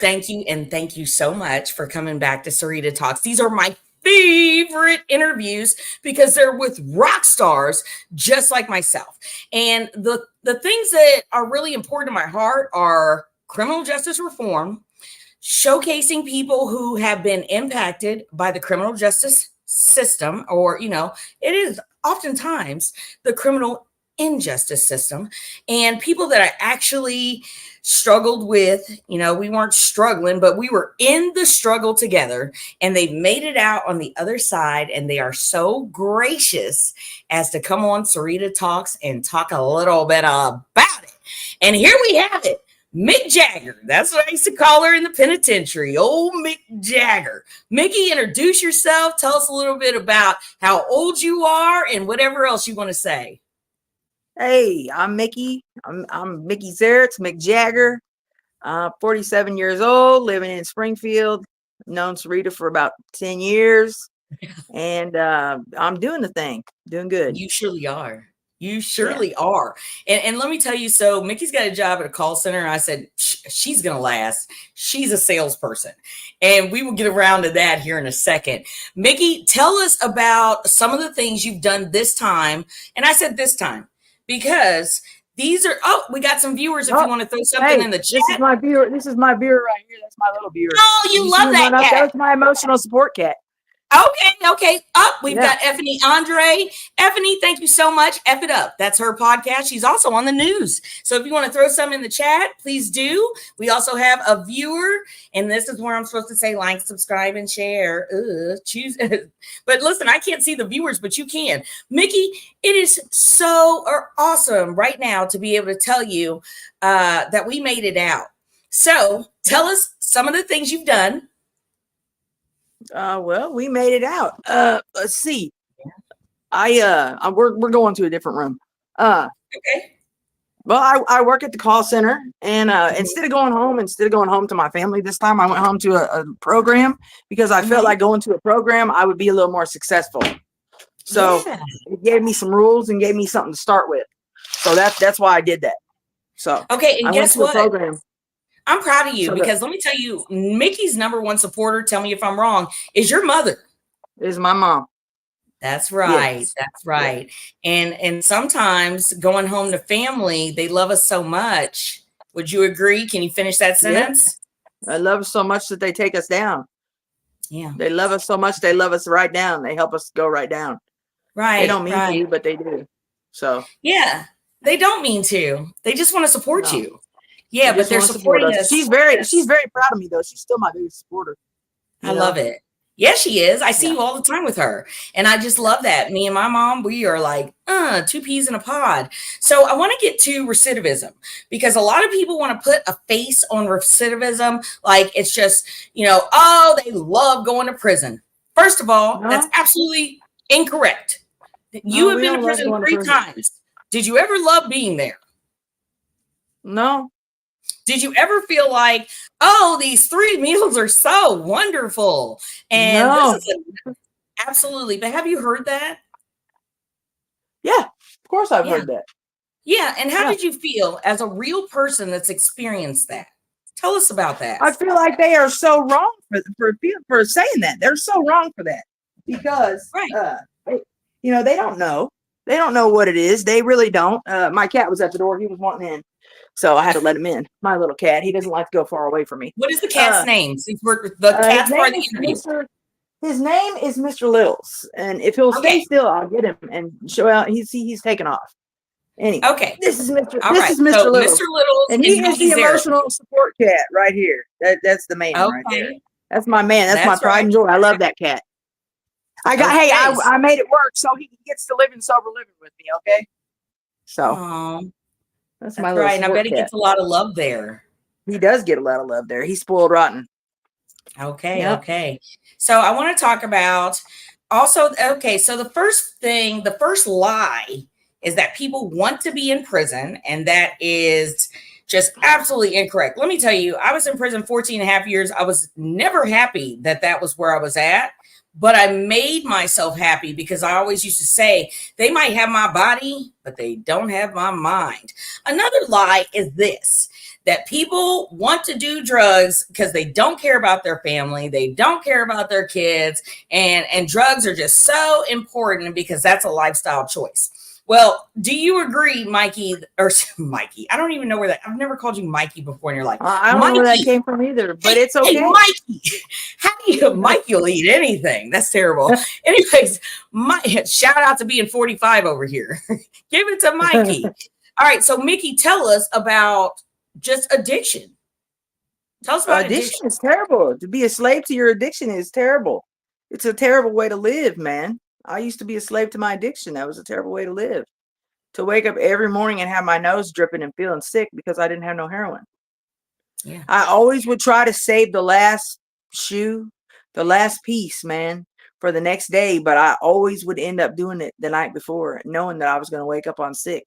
Thank you. And thank you so much for coming back to Sarita Talks. These are my favorite interviews because they're with rock stars just like myself. And the things that are really important to my heart are criminal justice reform, showcasing people who have been impacted by the criminal justice system, or, it is oftentimes the criminal injustice system, and people that I actually struggled with. We weren't struggling, but we were in the struggle together, and they've made it out on the other side, and they are so gracious as to come on Sarita Talks and talk a little bit about it. And here we have it. Mick Jagger. That's what I used to call her in the penitentiary. Old Mick Jagger. Micki, introduce yourself. Tell us a little bit about how old you are and whatever else you want to say. Hey, I'm Micki. I'm Micki Zaritz, Mick Jagger. 47 years old, living in Springfield. Known Sarita for about 10 years. And I'm doing the thing. Doing good. You surely are. You surely are. And let me tell you, so Micki's got a job at a call center. And I said, she's going to last. She's a salesperson. And we will get around to that here in a second. Micki, tell us about some of the things you've done this time. And I said this time because these are, we got some viewers if you want to throw something in the chat. This is my viewer. This is my viewer right here. That's my little viewer. Oh, you love that cat. That's my emotional support cat. Okay. We've got Effany Andre. Effany, thank you so much. F It Up. That's her podcast. She's also on the news. So if you want to throw some in the chat, please do. We also have a viewer, and this is where I'm supposed to say like, subscribe, and share. Choose. But listen, I can't see the viewers, but you can. Micki, it is so awesome right now to be able to tell you that we made it out. So tell us some of the things you've done. Well, we made it out. Let's see. We're going to a different room. Okay. Well, I work at the call center, and instead of going home to my family this time, I went home to a program because I felt like going to a program, I would be a little more successful. So it gave me some rules and gave me something to start with. So that's why I did that. So okay, and I guess went to what? a program. I'm proud of you because let me tell you, Micki's number one supporter, tell me if I'm wrong, is your mother. Is my mom. That's right. Yes. That's right. And sometimes going home to family, they love us so much. Would you agree? Can you finish that sentence? I love us so much that they take us down. Yeah. They love us so much they love us right down. They help us go right down. Right. They don't mean to, but they do. So yeah, they don't mean to. They just want to support you. Yeah, but they're supporting us. She's very proud of me though. She's still my biggest supporter. I love it. Yeah, she is. I see you all the time with her. And I just love that. Me and my mom, we are like, two peas in a pod. So I want to get to recidivism because a lot of people want to put a face on recidivism. Like it's just, they love going to prison. First of all, that's absolutely incorrect. You have been to prison 3 times. Did you ever love being there? No. Did you ever feel like, these 3 meals are so wonderful? And this is absolutely. But have you heard that? Yeah, of course I've heard that. Yeah. And how did you feel as a real person that's experienced that? Tell us about that. I feel like they are so wrong for saying that. They're so wrong for that because, they don't know. They don't know what it is. They really don't. My cat was at the door. He was wanting in. So I had to let him in. My little cat. He doesn't like to go far away from me. What is the cat's name? Since we're the cat's part of the interview. His name is Mr. Littles. And if he'll stay still, I'll get him and show out. He's taken off. Anyway. Okay. This is Mr. Littles. Mr. Littles. And he is the emotional support cat right here. That's the main one right there. That's my man. That's my pride and joy. I love that cat. I made it work so he gets to live in sober living with me, okay? So that's my little right. And I bet he gets a lot of love there. He does get a lot of love there. He's spoiled rotten. Okay. Yep. Okay. So I want to talk about also, so the first lie is that people want to be in prison, and that is just absolutely incorrect. Let me tell you, I was in prison 14 and a half years. I was never happy that was where I was at. But I made myself happy because I always used to say, they might have my body, but they don't have my mind. Another lie is this, that people want to do drugs because they don't care about their family, they don't care about their kids, and drugs are just so important because that's a lifestyle choice. Well, do you agree, Micki, or Micki? I don't even know where that. I've never called you Micki before in your life. I don't know where that came from either, but it's okay. Hey, Micki, how do you? Micki will eat anything. That's terrible. Anyways, shout out to being 45 over here. Give it to Micki. All right, so Micki, tell us about just addiction. Tell us about addiction. Is terrible. To be a slave to your addiction is terrible. It's a terrible way to live, man. I used to be a slave to my addiction. That was a terrible way to live. To wake up every morning and have my nose dripping and feeling sick because I didn't have no heroin. Yeah. I always would try to save the last shoe, the last piece, man, for the next day, but I always would end up doing it the night before, knowing that I was going to wake up on sick.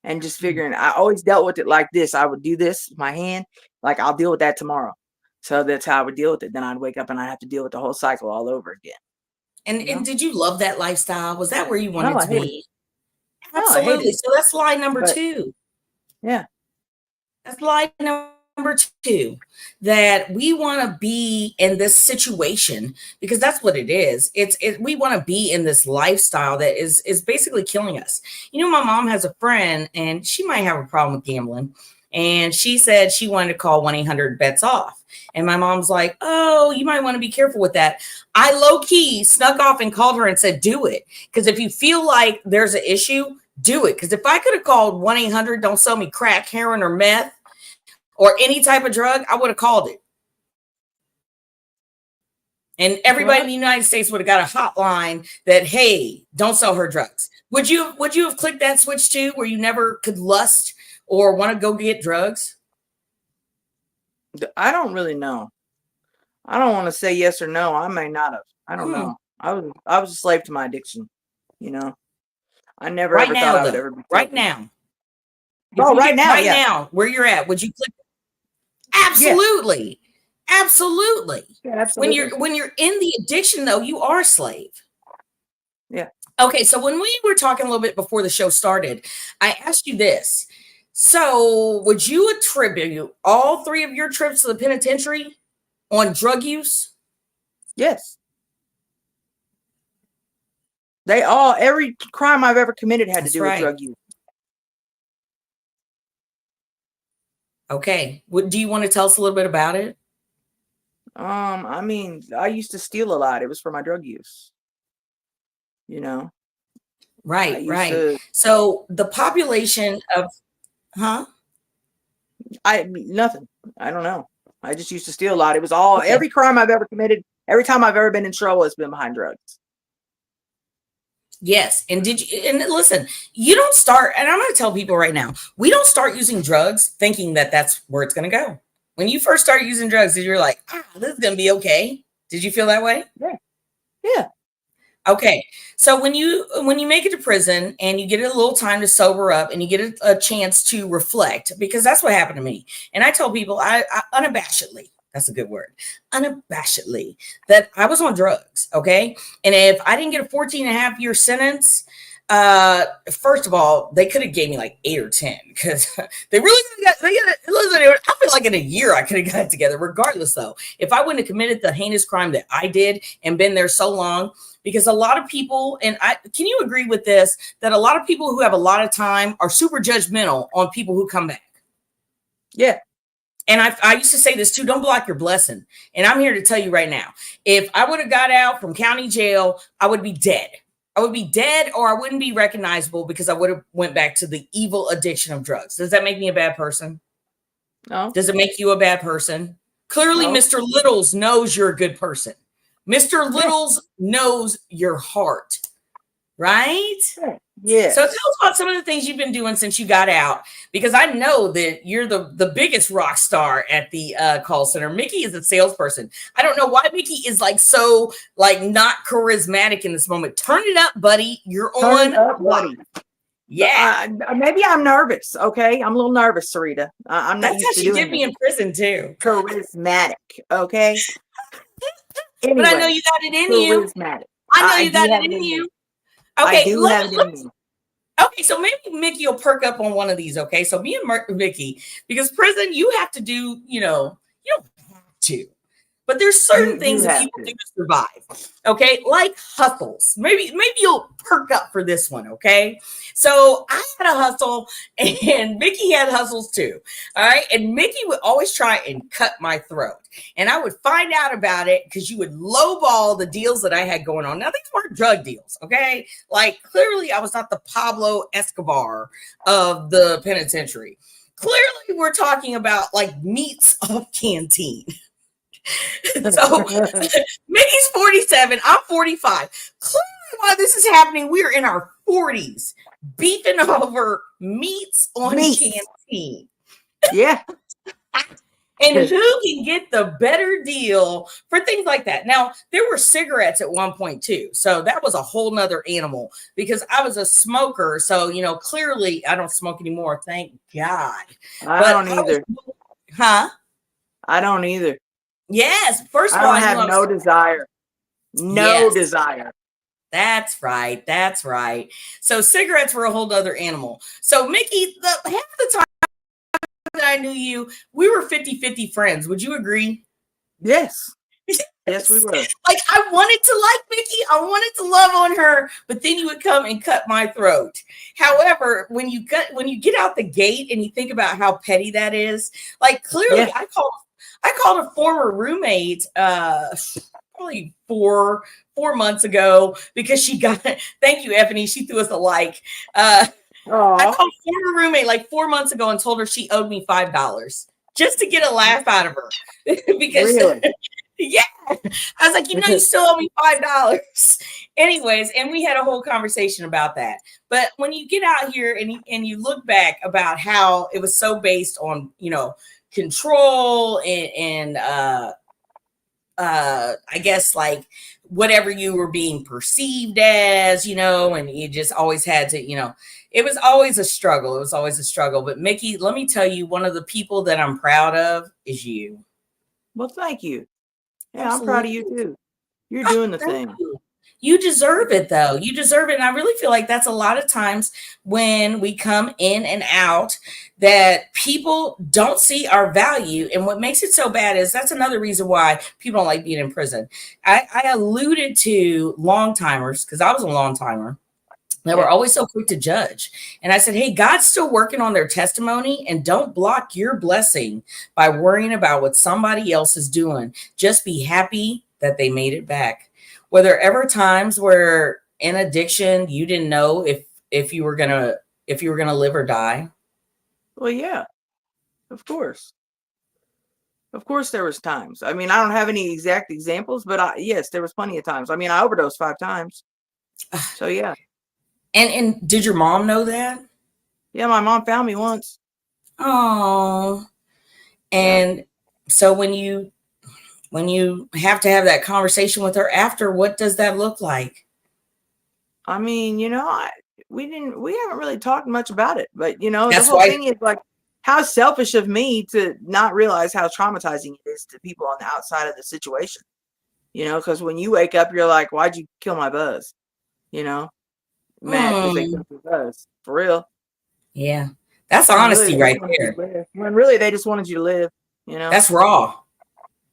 And just figuring, I always dealt with it like this. I would do this, my hand, like I'll deal with that tomorrow. So that's how I would deal with it. Then I'd wake up and I'd have to deal with the whole cycle all over again. And did you love that lifestyle? Was that where you wanted to be? Absolutely. So that's lie number 2. Yeah. That's lie number 2, that we want to be in this situation because that's what it is. We want to be in this lifestyle that is basically killing us. You know, my mom has a friend and she might have a problem with gambling. And she said she wanted to call 1-800-BETS-OFF. And my mom's like, oh, you might want to be careful with that. I low-key snuck off and called her and said, do it. Because if you feel like there's an issue, do it. Because if I could have called 1-800, don't sell me crack, heroin, or meth, or any type of drug, I would have called it. And everybody in the United States would have got a hotline that, hey, don't sell her drugs. Would you have clicked that switch too, where you never could lust or want to go get drugs? I don't really know. I don't want to say yes or no. I may not have. I don't know. I was a slave to my addiction. You know, I never ever thought I would ever be. Right now. Right now, where you're at, would you click? Absolutely. Yeah. Absolutely. Yeah, absolutely. When you're in the addiction, though, you are a slave. Yeah. Okay, so when we were talking a little bit before the show started, I asked you this. So would you attribute all 3 of your trips to the penitentiary on drug use? Yes. Every crime I've ever committed had to do with drug use. Okay. Do you want to tell us a little bit about it? I mean, I used to steal a lot. It was for my drug use. You know? Right. So the population of, nothing. I don't know. I just used to steal a lot. It was all, every crime I've ever committed, every time I've ever been in trouble, it's been behind drugs. Yes. And listen, you don't start, and I'm going to tell people right now, we don't start using drugs thinking that that's where it's going to go. When you first start using drugs, you're like, this is going to be okay. Did you feel that way? Yeah. Okay. So when you make it to prison and you get a little time to sober up and you get a chance to reflect, because that's what happened to me. And I tell people, I unabashedly, that's a good word, unabashedly, that I was on drugs. Okay. And if I didn't get a 14.5-year sentence, first of all, they could have gave me like 8 or 10 because they really listen, I feel like in a year I could have got it together. Regardless, though, if I wouldn't have committed the heinous crime that I did and been there so long, because a lot of people, and can you agree with this, that a lot of people who have a lot of time are super judgmental on people who come back? Yeah. And I used to say this too, don't block your blessing. And I'm here to tell you right now, if I would have got out from county jail, I would be dead. I would be dead, or I wouldn't be recognizable because I would have went back to the evil addiction of drugs. Does that make me a bad person? No. Does it make you a bad person? Clearly, no. Mr. Littles knows you're a good person. Mr. Littles knows your heart, right? Yeah. So tell us about some of the things you've been doing since you got out, because I know that you're the biggest rock star at the call center. Micki is a salesperson. I don't know why Micki is so not charismatic in this moment. Turn it up, buddy. You're on. Up, buddy. Yeah. Maybe I'm nervous. Okay. I'm a little nervous, Sarita. I'm not That's used how to she doing did me in prison too. Charismatic. Okay. Anyway, but I know you got it in you. Charismatic. I know you got it in you. Okay, I do have it in me. Okay, so maybe Micki will perk up on one of these. Okay, so me and Micki, because prison, you have to do, you don't have to, but there's certain You things that have people do to. to survive. Okay, like hustles. Maybe you'll perk up for this one. Okay, so I had a hustle, and Micki had hustles too. All right, and Micki would always try and cut my throat, and I would find out about it because you would lowball the deals that I had going on. Now these weren't drug deals. Okay, like clearly I was not the Pablo Escobar of the penitentiary. Clearly, we're talking about like meats of canteen. So Mickey's 47, I'm 45. Clearly, while this is happening, we are in our 40s, beefing over meats on Meat. canteen. Yeah. And who can get the better deal for things like that? Now, there were cigarettes at one point too. So that was a whole nother animal because I was a smoker. So, clearly I don't smoke anymore. Thank God. I don't either. Huh? I don't either. Yes. First of I all, don't have no desire. No desire. That's right. That's right. So cigarettes were a whole other animal. So Micki, half the time that I knew you, we were 50-50 friends. Would you agree? Yes. Yes, we were. Like I wanted to like Micki, I wanted to love on her, but then you would come and cut my throat. However, when you get out the gate and you think about how petty that is, like clearly Yeah. I called a former roommate probably four months ago because she got thank you, Effany. She threw us a like. I called a former roommate like 4 months ago and told her she owed me $5 just to get a laugh out of her. Because really? Yeah. I was like, you still owe me $5. Anyways, and we had a whole conversation about that. But when you get out here and you look back about how it was so based on, control and I guess like whatever you were being perceived as, and you just always had to, it was always a struggle. It was always a struggle. But Micki, let me tell you, one of the people that I'm proud of is you. Well, thank you. Yeah, Absolutely. I'm proud of you too. You're doing the thing. You deserve it, though. You deserve it. And I really feel like that's a lot of times when we come in and out that people don't see our value. And what makes it so bad is that's another reason why people don't like being in prison. I alluded to long timers because I was a long timer. They were always so quick to judge. And I said, hey, God's still working on their testimony, and don't block your blessing by worrying about what somebody else is doing. Just be happy that they made it back. Were there ever times where in addiction you didn't know if you were gonna live or die? Well, yeah, of course. Of course there was times. I mean, I don't have any exact examples, but yes, there was plenty of times. I mean, I overdosed 5 times. So yeah. And did your mom know that? Yeah, my mom found me once. Oh. And so when you have to have that conversation with her after, what does that look like? I mean, we haven't really talked much about it, but That's the whole why thing is like, how selfish of me to not realize how traumatizing it is to people on the outside of the situation. Because when you wake up, you're like, why'd you kill my buzz? Mad because they killed your buzz. For real. Yeah. That's honesty right there. When really they just wanted you to live, That's raw.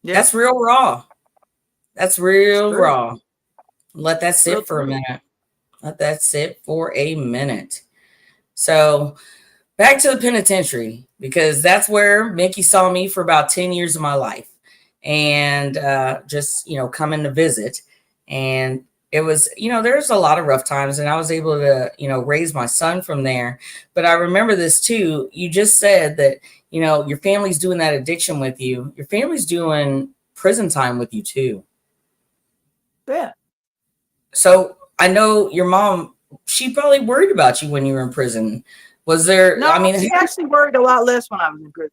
Yeah. That's real raw. That's real raw. Let that sit for a minute. Let that sit for a minute. So back to the penitentiary, because that's where Micki saw me for about 10 years of my life. And just, coming to visit. And it was, there's a lot of rough times, and I was able to, raise my son from there. But I remember this too. You just said that, your family's doing that addiction with you. Your family's doing prison time with you too. Yeah. So I know your mom, she probably worried about you when you were in prison. Was there, no, she actually worried a lot less when I was in prison.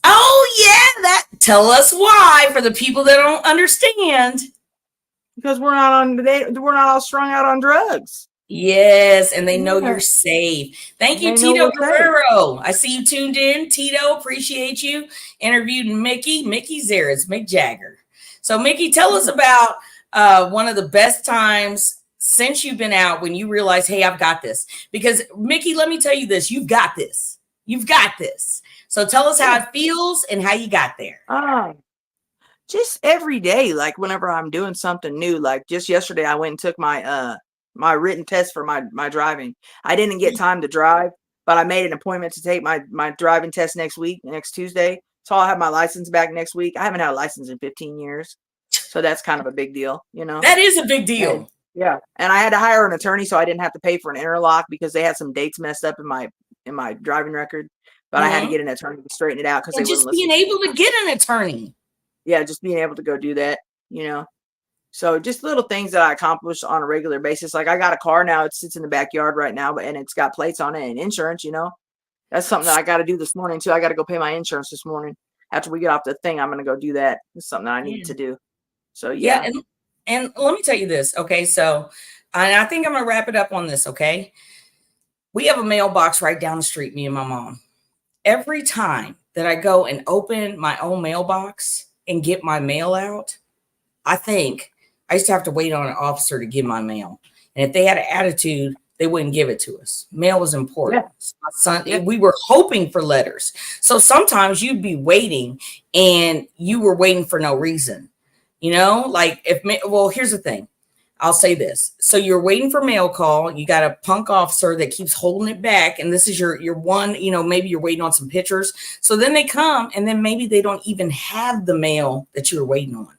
Oh yeah, tell us why for the people that don't understand. Because we're not all strung out on drugs. Yes, and they know you're safe. Thank you, Tito Guerrero. I see you tuned in. Tito, appreciate you. Interviewed Micki Zaritz, Mick Jagger. So Micki, tell us about one of the best times since you've been out when you realize, hey, I've got this? Because Micki, let me tell you this, you've got this. You've got this. So tell us how it feels and how you got there. Just every day, like whenever I'm doing something new, like just yesterday, I went and took my my written test for my driving. I didn't get time to drive, but I made an appointment to take my driving test next Tuesday. So I'll have my license back next week. I haven't had a license in 15 years. So that's kind of a big deal, you know? That is a big deal. And, yeah. And I had to hire an attorney so I didn't have to pay for an interlock because they had some dates messed up in my driving record. But I had to get an attorney to straighten it out because they just wouldn't listen. being able to get an attorney. Yeah, just being able to go do that, you know. So just little things that I accomplish on a regular basis. Like I got a car now, it sits in the backyard right now, and it's got plates on it and insurance, you know. That's something that I got to do this morning too. I got to go pay my insurance this morning. After we get off the thing, I'm going to go do that. It's something that I need to do. So yeah. And let me tell you this, okay? So and I think I'm going to wrap it up on this, okay? We have a mailbox right down the street, me and my mom. Every time that I go and open my own mailbox and get my mail out, I think I used to have to wait on an officer to give my mail. And if they had an attitude, they wouldn't give it to us. Mail was important. Yeah. So my son, we were hoping for letters. So sometimes you'd be waiting and you were waiting for no reason. You know, like here's the thing. I'll say this. So you're waiting for mail call. You got a punk officer that keeps holding it back. And this is your one, you know, maybe you're waiting on some pictures. So then they come and then maybe they don't even have the mail that you were waiting on.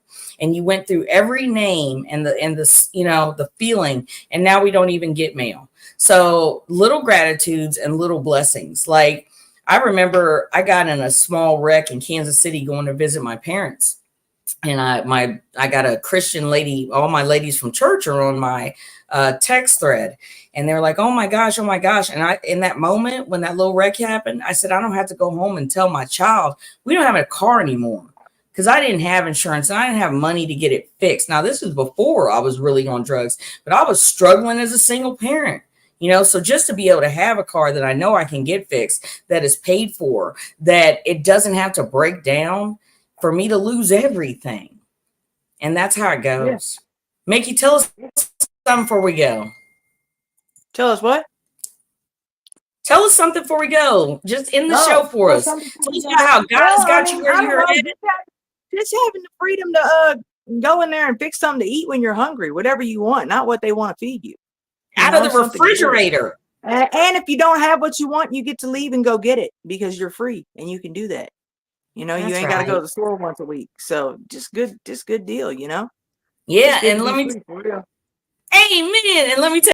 And you went through every name and the you know, the feeling, and now we don't even get mail. So little gratitudes and little blessings. Like I remember I got in a small wreck in Kansas City going to visit my parents. And I got a Christian lady, all my ladies from church are on my text thread. And they're like, oh my gosh. And in that moment when that little wreck happened, I said, I don't have to go home and tell my child we don't have a car anymore. Because I didn't have insurance and I didn't have money to get it fixed. Now, this was before I was really on drugs, but I was struggling as a single parent, you know, so just to be able to have a car that I know I can get fixed, that is paid for, that it doesn't have to break down for me to lose everything. And that's how it goes. Yeah. Micki, tell us something before we go. Tell us what? Tell us something before we go. Just end the show for us. Tell us how God's got you where you're headed. Just having the freedom to go in there and fix something to eat when you're hungry, whatever you want, not what they want to feed you. Out of the refrigerator. And if you don't have what you want, you get to leave and go get it because you're free and you can do that. You know, you ain't got to go to the store once a week. So just good deal, you know? Yeah. And let me, amen. And let me tell